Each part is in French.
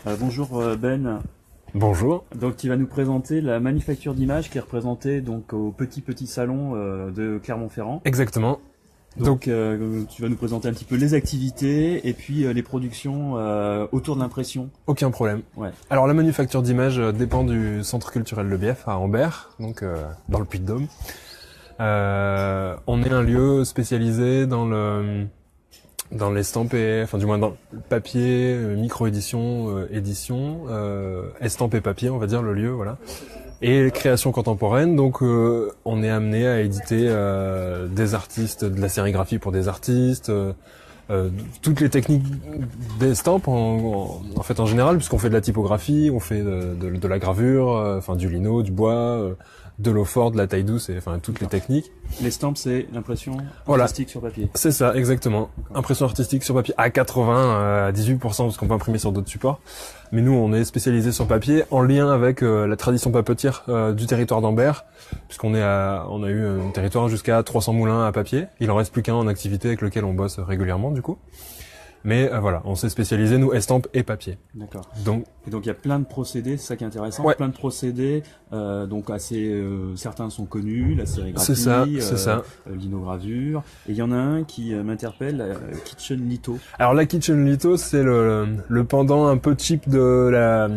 Bonjour Ben. Bonjour. Donc tu vas nous présenter la manufacture d'images qui est représentée donc au petit salon de Clermont-Ferrand. Exactement. Donc tu vas nous présenter un petit peu les activités et puis les productions autour de l'impression. Aucun problème. Ouais. Alors la manufacture d'images dépend du Centre culturel Le Bief à Ambert, donc dans le Puy-de-Dôme. On est un lieu spécialisé dans l'estampé, enfin du moins dans le papier, micro-édition, édition, estampes et papier, on va dire le lieu, voilà. Et création contemporaine, donc on est amené à éditer des artistes, de la sérigraphie pour des artistes, toutes les techniques d'estampes en fait en général, puisqu'on fait de la typographie, on fait de la gravure, enfin du lino, du bois, de l'eau forte, de la taille douce, et enfin toutes les techniques. L'estampe, c'est l'impression Voilà. artistique sur papier. C'est ça, exactement. Impression artistique sur papier à 80, à 18%, parce qu'on peut imprimer sur d'autres supports. Mais nous, on est spécialisé sur papier, en lien avec la tradition papetière du territoire d'Ambert, puisqu'on on a eu un territoire jusqu'à 300 moulins à papier. Il en reste plus qu'un en activité avec lequel on bosse régulièrement, du coup. Mais voilà, on s'est spécialisé, nous, estampes et papier. D'accord. Donc Et donc il y a plein de procédés, c'est ça qui est intéressant. Ouais. Plein de procédés, donc assez certains sont connus, la sérigraphie, c'est ça. l'inogravure. Et il y en a un qui m'interpelle, Kitchen Litho. Alors la Kitchen Litho, c'est le pendant un peu cheap de la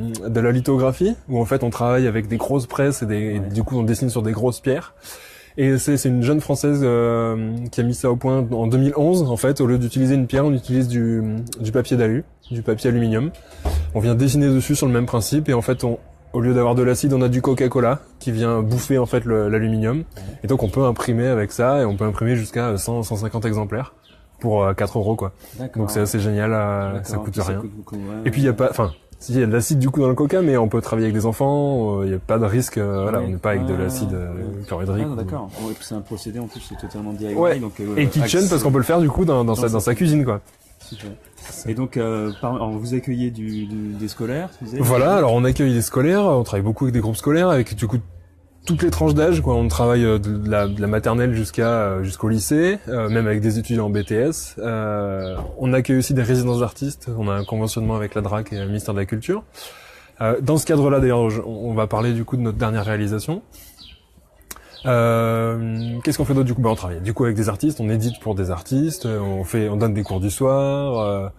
lithographie, où en fait on travaille avec des grosses presses et du coup on dessine sur des grosses pierres. Et c'est une jeune française qui a mis ça au point en 2011. En fait, au lieu d'utiliser une pierre, on utilise du papier d'alu, du papier aluminium. On vient dessiner dessus sur le même principe et en fait au lieu d'avoir de l'acide, on a du Coca-Cola qui vient bouffer en fait l'aluminium. Et donc on peut imprimer avec ça et on peut imprimer jusqu'à 150 exemplaires pour 4 € quoi. D'accord. Donc c'est assez génial, ça D'accord. coûte Puis ça rien. coûte beaucoup, ouais, Et puis il y a pas, enfin, il y a de l'acide du coup dans le coca, mais on peut travailler avec des enfants, il n'y a pas de risque, voilà, Ouais. on n'est pas avec de l'acide chlorhydrique. Ah, d'accord. Ouais, puis c'est un procédé en plus, c'est totalement DIY. Ouais. Donc, Et kitchen parce qu'on peut le faire du coup dans sa cuisine quoi. Super. Et donc, alors, vous accueillez des scolaires, tu disais. Voilà, alors on accueille des scolaires, on travaille beaucoup avec des groupes scolaires, avec du coup toutes les tranches d'âge quoi. On travaille de la maternelle jusqu'au lycée, même avec des étudiants en BTS. On accueille aussi des résidences d'artistes. On a un conventionnement avec la DRAC et le ministère de la Culture. Dans ce cadre-là, d'ailleurs, on va parler du coup de notre dernière réalisation. Qu'est-ce qu'on fait d'autre du coup? On travaille du coup avec des artistes, on édite pour des artistes, on donne des cours du soir.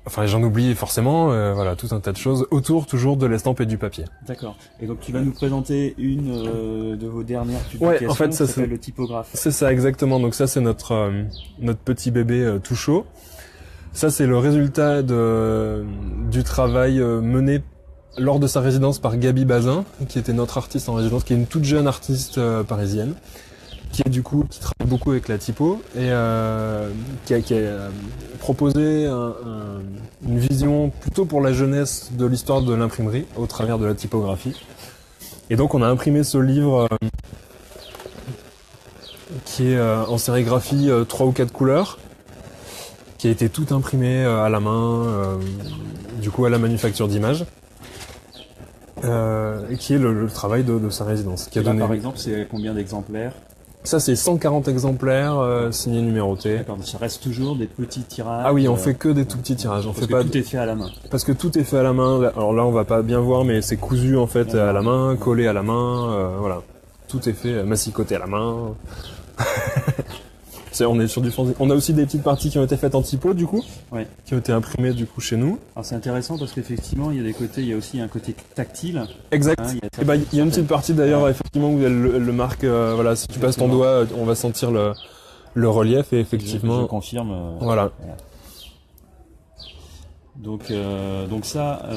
Enfin, j'en oublie forcément. Voilà, tout un tas de choses autour toujours de l'estampe et du papier. D'accord. Et donc tu vas nous présenter une de vos dernières publications. Ouais, en fait, ça qui s'appelle le typographe. C'est ça exactement. Donc ça, c'est notre petit bébé tout chaud. Ça, c'est le résultat du travail mené lors de sa résidence par Gabi Bazin, qui était notre artiste en résidence, qui est une toute jeune artiste parisienne, qui travaille beaucoup avec la typo et qui a proposé une vision plutôt pour la jeunesse de l'histoire de l'imprimerie au travers de la typographie. Et donc on a imprimé ce livre qui est en sérigraphie 3 ou 4 couleurs, qui a été tout imprimé à la main, du coup à la manufacture d'images. Et qui est le travail de sa résidence. Qui a Là, donné... par exemple, c'est combien d'exemplaires? Ça, c'est 140 exemplaires signés numérotés. D'accord, ça reste toujours des petits tirages. Ah oui, on fait que des tout petits tirages. On parce fait que pas tout est fait à la main. Parce que tout est fait à la main. Alors là, on va pas bien voir, mais c'est cousu en fait à la main, collé à la main. Voilà, tout est fait massicoté à la main. On est sur du fanzine. On a aussi des petites parties qui ont été faites en typo du coup, Ouais. qui ont été imprimées du coup chez nous. Alors c'est intéressant parce qu'effectivement, il y a des côtés, il y a aussi un côté tactile. Exact. Hein, Il y a une petite partie d'ailleurs effectivement où elle le marque. Voilà, si tu passes ton doigt, on va sentir le relief et effectivement. Je confirme. Voilà. Donc ça,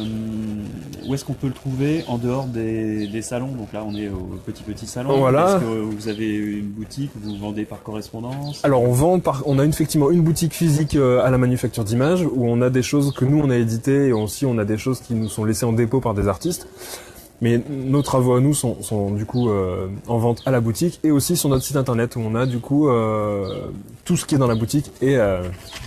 où est-ce qu'on peut le trouver en dehors des salons? Donc là, on est au petit salon. Voilà. Est-ce que vous avez une boutique où vous vendez par correspondance? Alors on a effectivement une boutique physique à la manufacture d'images où on a des choses que nous on a éditées et aussi on a des choses qui nous sont laissées en dépôt par des artistes. Mais nos travaux à nous sont du coup en vente à la boutique et aussi sur notre site internet où on a du coup tout ce qui est dans la boutique est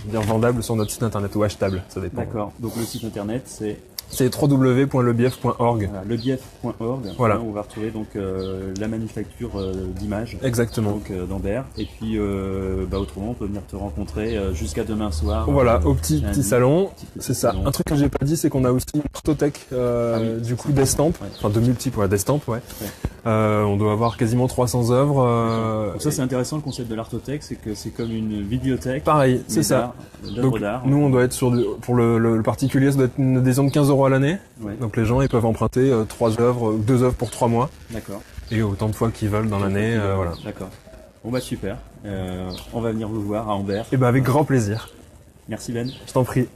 bien vendable sur notre site internet ou achetable, ça dépend. D'accord. Donc le site internet c'est C'est www.lebief.org. Voilà, lebief.org. Voilà. Là, on va retrouver donc la manufacture d'images. Exactement. Donc d'Ambert. Et puis autrement, on peut venir te rencontrer jusqu'à demain soir. Voilà, au petit salon. C'est ça. salon. Un truc que j'ai pas dit, c'est qu'on a aussi une artothèque du coup d'estampes, Ouais. enfin de multiples d'estampes, ouais. On doit avoir quasiment 300 œuvres. Donc ça c'est intéressant, le concept de l'artothèque, c'est que c'est comme une bibliothèque. Pareil, mais c'est ça. d'œuvres Donc d'art. nous on doit être pour le particulier, ça doit être une adhésion de 15 € à l'année. Ouais. Donc les gens ils peuvent emprunter 3 œuvres, 2 œuvres pour 3 mois D'accord. et autant de fois qu'ils veulent dans l'année. Voilà. D'accord. Bon bah super. On va venir vous voir à Ambert. Et ben avec grand plaisir. Merci Ben. Je t'en prie.